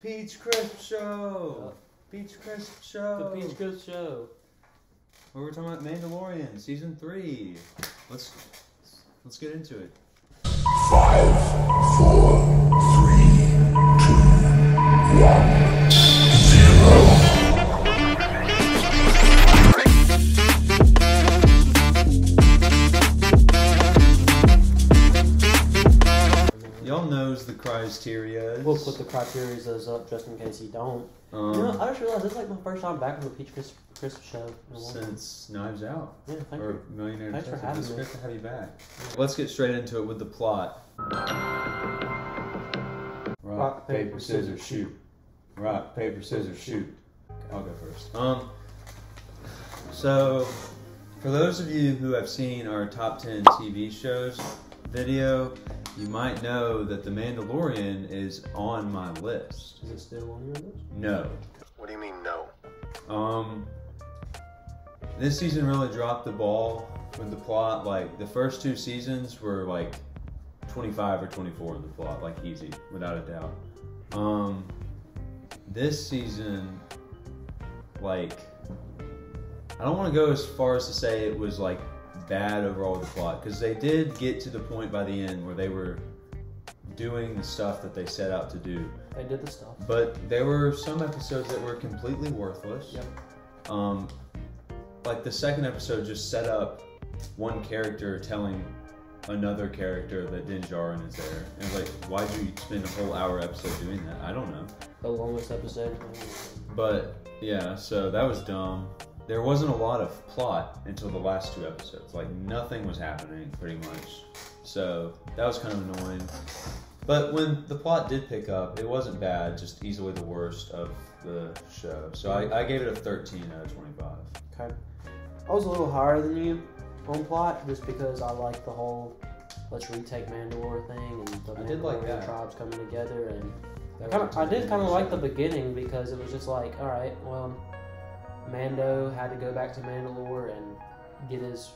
Peach Crisp Show! Peach Crisp Show! The Peach Crisp Show. Where we're talking about Mandalorian Season 3. Let's get into it. 5, 4, 3, 2, 1, 0. Y'all knows the criteria. We'll put the criterias up just in case you don't. I just realized this is like my first time back on the Peach Crisp Show. Since Knives Out. Yeah, thank or you. Millionaire Thanks for Detective. having It's me. great to have you back. Let's get straight into it with the plot. Rock, paper, scissors, shoot. Rock, paper, scissors, shoot. I'll go first. So, for those of you who have seen our top 10 TV shows video, you might know that The Mandalorian is on my list. Is it still on your list? No. What do you mean, no? This season really dropped the ball with the plot. Like, the first two seasons were like 25 or 24 in the plot, like easy, without a doubt. This season, like, I don't want to go as far as to say it was like bad overall with the plot, because they did get to the point by the end where they were doing the stuff that they set out to do. They did the stuff. But there were some episodes that were completely worthless. Yep. Like the second episode just set up one character telling another character that Din Djarin is there. And like, why'd you spend a whole hour episode doing that? I don't know. The longest episode. But yeah, so that was dumb. There wasn't a lot of plot until the last two episodes. Like, nothing was happening, pretty much. So that was kind of annoying. But when the plot did pick up, it wasn't bad, just easily the worst of the show. So I gave it a 13 out of 25. Okay. I was a little higher than you on plot just because I like the whole let's retake Mandalore thing and the I did like Mandalorian that. tribes coming together, and That I was did kind of like the interesting. beginning because it was just like, all right, well, Mando had to go back to Mandalore and get his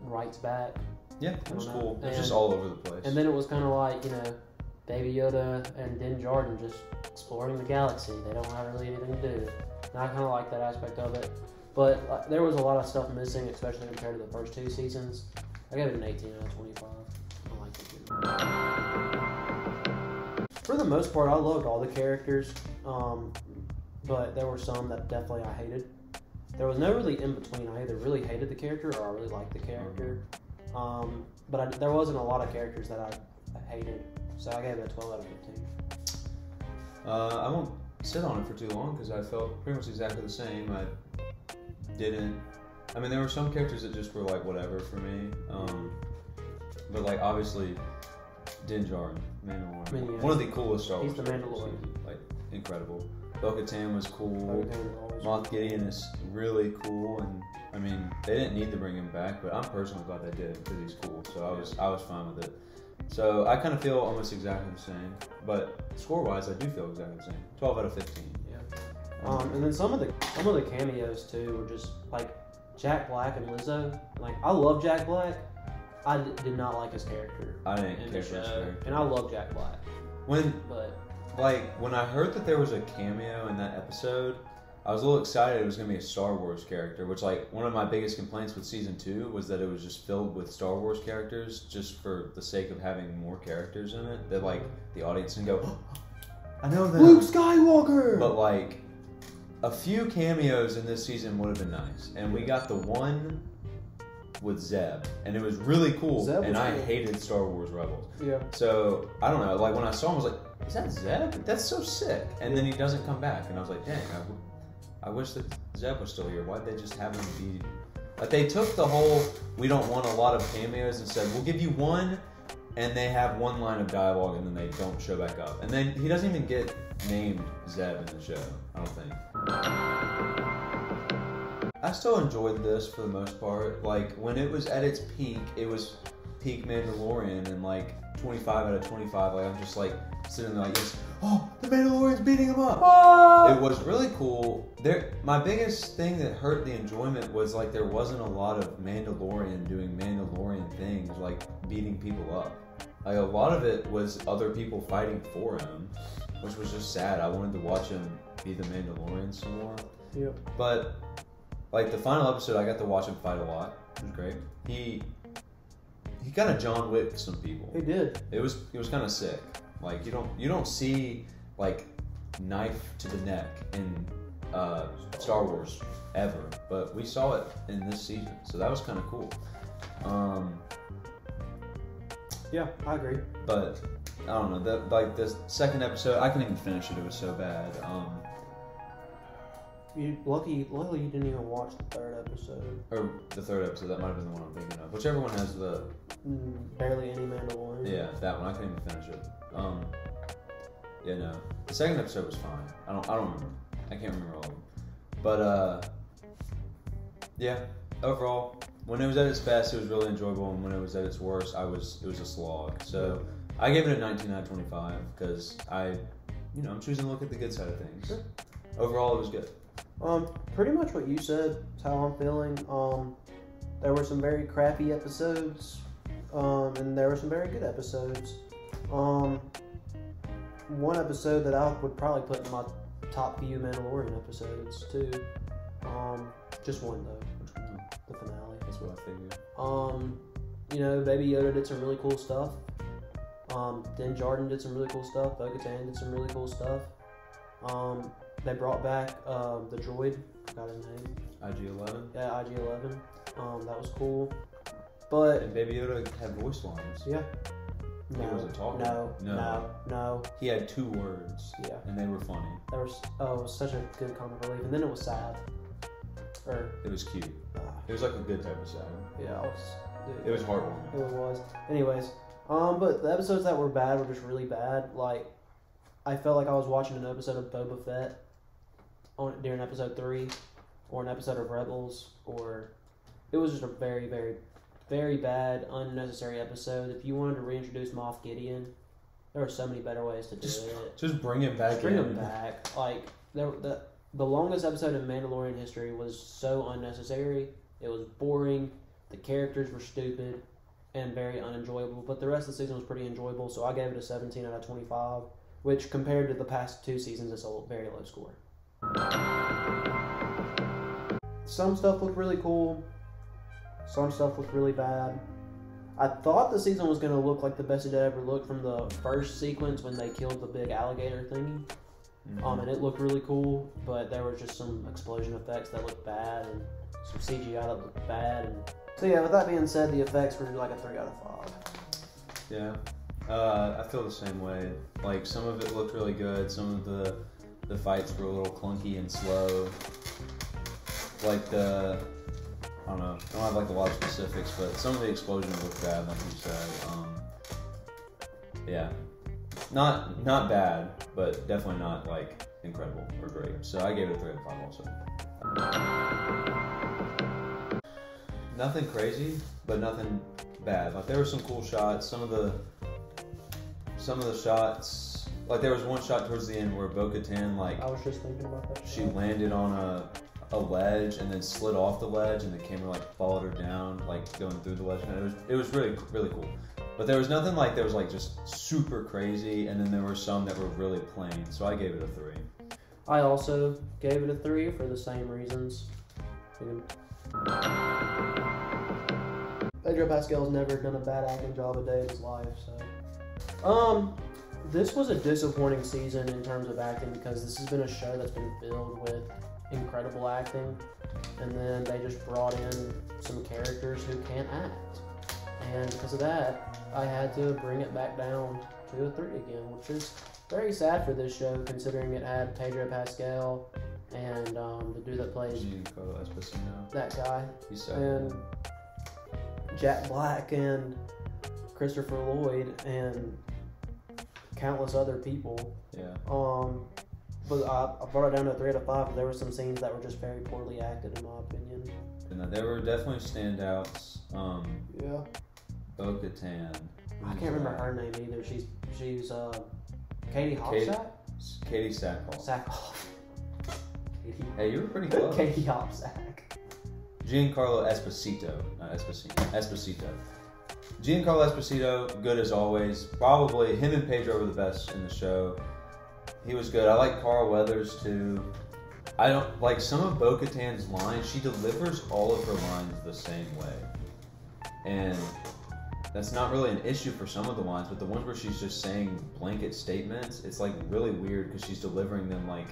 rights back, Yeah, it was I don't know. cool. It was just And- all over the place. and then it was kind of like, you know, Baby Yoda and Din Djarin just exploring the galaxy. They don't have really anything to do. And I kind of like that aspect of it. But there was a lot of stuff missing, especially compared to the first two seasons. I gave it an 18 out of 25. I liked it. For the most part, I loved all the characters. But there were some that definitely I hated. There was no really in between. I either really hated the character or I really liked the character. But there wasn't a lot of characters that I hated. So I gave it a 12 out of 15. I won't sit on it for too long because I felt pretty much exactly the same. I mean, there were some characters that just were like whatever for me. But like obviously, Din Djarin, Mandalorian, I mean, yeah. one of the coolest Star Wars. He's the characters. Mandalorian. Like incredible. Bo-Katan was cool. Bo-Katan was always- Moff Gideon is really cool, and I mean they didn't need to bring him back, but I'm personally glad they did because he's cool. So I was fine with it. So I kind of feel almost exactly the same, but score-wise, I do feel exactly the same. 12 out of 15. Yeah. And then some of the cameos too were just like Jack Black and Lizzo. Like, I love Jack Black. I did not like his character I didn't in care the for his show, character. and I love Jack Black. When I heard that there was a cameo in that episode, I was a little excited it was going to be a Star Wars character, which, like, one of my biggest complaints with season 2 was that it was just filled with Star Wars characters just for the sake of having more characters in it, that, like, the audience can go, oh, I know them. Luke Skywalker. But, like, a few cameos in this season would have been nice, and we got the one with Zeb, and it was really cool, Zeb and was I cool. hated Star Wars Rebels. Yeah. So, I don't know, like, when I saw him, I was like, is that Zeb? That's so sick. And then he doesn't come back, and I was like, dang, I wish that Zeb was still here. Why'd they just have him be... Like, they took the whole, we don't want a lot of cameos, and said, we'll give you one, and they have one line of dialogue, and then they don't show back up. And then he doesn't even get named Zeb in the show, I don't think. I still enjoyed this for the most part. Like, when it was at its peak, it was peak Mandalorian, and like 25 out of 25. Like, I'm just like sitting there like this. Oh, the Mandalorian's beating him up. It was really cool. My biggest thing that hurt the enjoyment was like there wasn't a lot of Mandalorian doing Mandalorian things, like beating people up. Like, a lot of it was other people fighting for him. which was just sad. I wanted to watch him be the Mandalorian some more. Yep. But like the final episode, I got to watch him fight a lot. It was great. He kind of John Wick some people. He did. It was kind of sick. Like you don't see like knife to the neck in Star Wars ever, but we saw it in this season, so that was kind of cool. Yeah, I agree. But I don't know. The second episode, I couldn't even finish it. It was so bad. Luckily you didn't even watch the third episode. Or the third episode. That might have been the one I'm thinking of. Whichever one has the Barely Any Mandalorian. yeah, that one. I couldn't even finish it. Yeah, no. The second episode was fine. I don't remember. I can't remember all of them. But yeah. Overall, when it was at its best, it was really enjoyable, and when it was at its worst, it was a slog. So I gave it a 19 out of 25 because I'm choosing to look at the good side of things. Sure. Overall, it was good. Pretty much what you said is how I'm feeling. There were some very crappy episodes, and there were some very good episodes. One episode that I would probably put in my top few Mandalorian episodes too. Just one though. Which one? The finale. That's what I figured. Baby Yoda did some really cool stuff. Din Djarin did some really cool stuff. Bo-Katan did some really cool stuff. They brought back the droid. Forgot his name. IG-11. Yeah, IG-11. That was cool. But And Baby Yoda had voice lines. yeah. He wasn't talking. No. He had 2 words. Yeah. And they were funny. It was such a good comic relief, and then it was sad. It was cute. It was like a good type of sad. Yeah, It was heartwarming. It was. Anyways, but the episodes that were bad were just really bad. Like, I felt like I was watching an episode of Boba Fett during episode 3, or an episode of Rebels, or it was just a very, very, very bad, unnecessary episode. If you wanted to reintroduce Moff Gideon, there were so many better ways to do it. Just bring him back. Bring him back. Like the longest episode in Mandalorian history was so unnecessary. It was boring. The characters were stupid and very unenjoyable. But the rest of the season was pretty enjoyable, so I gave it a 17 out of 25, which compared to the past 2 seasons is a very low score. Some stuff looked really cool. Some stuff looked really bad. I thought the season was going to look like the best it ever looked from the first sequence when they killed the big alligator thingy. Mm-hmm. And it looked really cool, but there were just some explosion effects that looked bad and some CGI that looked bad. And so yeah, with that being said, the effects were like a 3 out of 5. Yeah. I feel the same way. Like, some of it looked really good. Some of the fights were a little clunky and slow. Like I don't know. I don't have like a lot of specifics, but some of the explosions looked bad, like you said. Yeah. Not bad, but definitely not like incredible or great. So I gave it a 3 out of 5 also. Nothing crazy, but nothing bad. Like, there were some cool shots. Some of the shots, like there was one shot towards the end where Bo-Katan, like, I was just thinking about that. she landed on a ledge and then slid off the ledge, and the camera like followed her down, like going through the ledge. And it was really, really cool. But there was nothing like that was like just super crazy, and then there were some that were really plain. So I gave it a 3. I also gave it a 3 for the same reasons. Pedro Pascal's never done a bad acting job a day in his life, so. This was a disappointing season in terms of acting because this has been a show that's been filled with incredible acting, and then they just brought in some characters who can't act. And because of that, I had to bring it back down to a 3 again, which is very sad for this show considering it had Pedro Pascal and the dude that plays Giancarlo Esposito. that guy, He's so and cool. Jack Black and Christopher Lloyd and countless other people. Yeah. But I brought it down to a 3 out of 5. But there were some scenes that were just very poorly acted, in my opinion. And there were definitely standouts. Yeah. Bo-Katan. I can't remember her name either. She's Katie Hopsack? Katie Sackhoff. Sackhoff. Hey, you were pretty close. Katie Hopsack. Giancarlo Esposito. Not Esposito. Esposito. Giancarlo Esposito, good as always. Probably him and Pedro were the best in the show. He was good. I like Carl Weathers too. I don't like some of Bo-Katan's lines. She delivers all of her lines the same way, and that's not really an issue for some of the lines. But the ones where she's just saying blanket statements, it's like really weird because she's delivering them like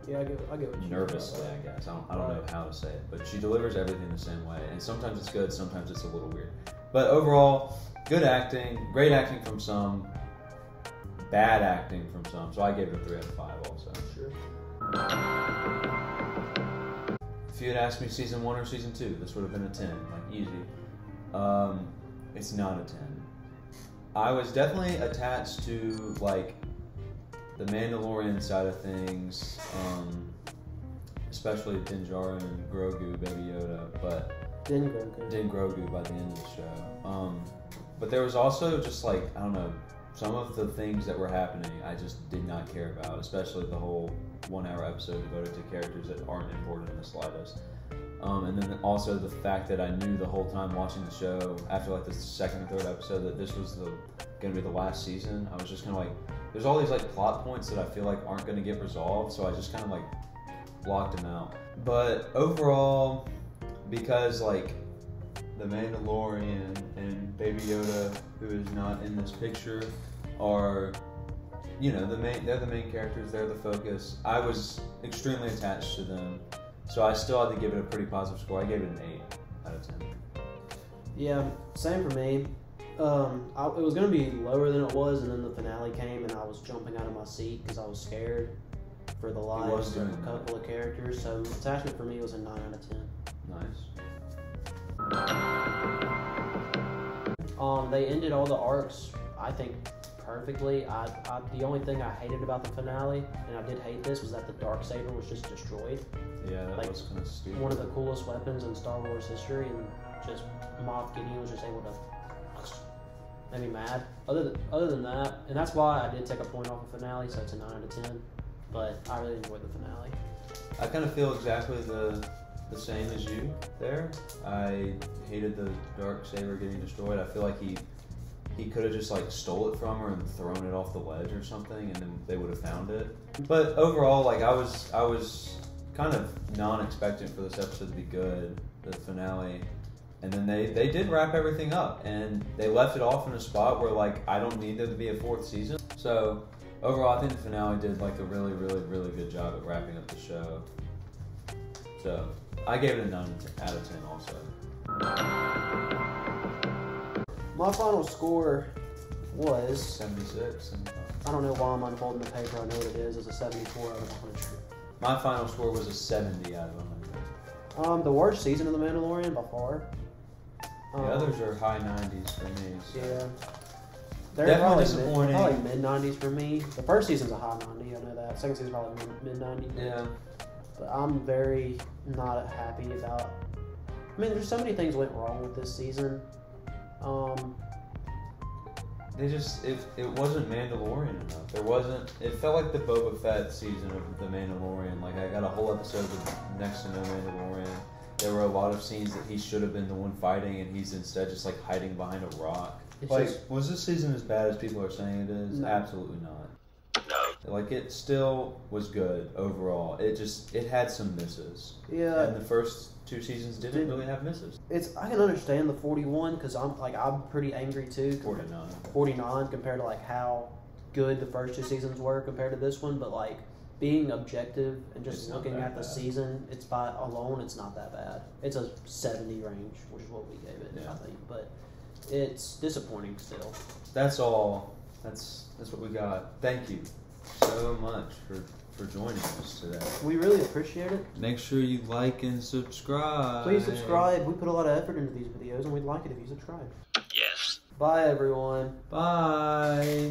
Yeah, I get what you mean by nervously. that. I guess I don't know how to say it, but she delivers everything the same way, and sometimes it's good, sometimes it's a little weird. But overall, good acting, great acting from some, bad acting from some. So I gave it a 3 out of 5 also. Sure. If you had asked me season 1 or season 2, this would have been a 10, like easy. It's not a 10. I was definitely attached to like the Mandalorian side of things, especially Din Djarin and Grogu, Baby Yoda, but Din Grogu. Din Grogu by the end of the show. But there was also just like, I don't know, some of the things that were happening I just did not care about, especially the whole 1-hour episode devoted to characters that aren't important in the slightest. And then also the fact that I knew the whole time watching the show, after like the second or third episode, that this was going to be the last season. I was just kind of like, there's all these like plot points that I feel like aren't going to get resolved, so I just kind of like blocked them out. But overall, because like the Mandalorian and Baby Yoda, who is not in this picture, are, you know, they're the main characters, they're the focus. I was extremely attached to them, so I still had to give it a pretty positive score. I gave it an 8 out of 10. Yeah, same for me. It was going to be lower than it was, and then the finale came, and I was jumping out of my seat because I was scared for the lives of a couple of characters. So attachment for me was a 9 out of 10. Nice. They ended all the arcs, I think, perfectly. The only thing I hated about the finale, and I did hate this, was that the Darksaber was just destroyed. Yeah, that Like, was kind of stupid. One of the coolest weapons in Star Wars history, and just Moff Gideon was just able to make me mad. Other than that, and that's why I did take a point off the finale, so it's a 9 out of 10. But I really enjoyed the finale. I kind of feel exactly the same as you there. I hated the Darksaber getting destroyed. I feel like he could have just like stole it from her and thrown it off the ledge or something, and then they would have found it. But overall, like I was kind of non-expectant for this episode to be good, the finale. And then they did wrap everything up, and they left it off in a spot where like I don't need there to be a 4th season. So overall, I think the finale did like a really, really, really good job at wrapping up the show. So I gave it a 9 out of 10 also. My final score was 76. I don't know why I'm unfolding the paper. I know what it is. It's a 74 out of 100. My final score was a 70 out of 100. The worst season of The Mandalorian by far. The others are high 90s for me. So. Yeah. They're Definitely disappointing. Probably mid 90s for me. The first season's a high 90. I know that. Second season's probably mid 90s. Yeah. But I'm very not happy about. I mean, there's so many things went wrong with this season. It wasn't Mandalorian enough. There wasn't. It felt like the Boba Fett season of the Mandalorian. Like I got a whole episode with next to no Mandalorian. There were a lot of scenes that he should have been the one fighting, and he's instead just like hiding behind a rock. It's like, just, was this season as bad as people are saying it is? No. Absolutely not. No. Like it still was good overall. It had some misses. yeah. And the first 2 seasons didn't really have misses. I can understand the 41 because I'm pretty angry too. 49. 49 compared to like how good the first 2 seasons were compared to this one, but like being objective and just It's not looking that at the bad. season, it's by alone, it's not that bad. It's a 70 range, which is what we gave it, Yeah. I think. But it's disappointing still. That's all. That's what we got. Thank you so much for joining us today. We really appreciate it. Make sure you like and subscribe. Please subscribe. We put a lot of effort into these videos, and we'd like it if you subscribe. Yes. Bye, everyone. Bye.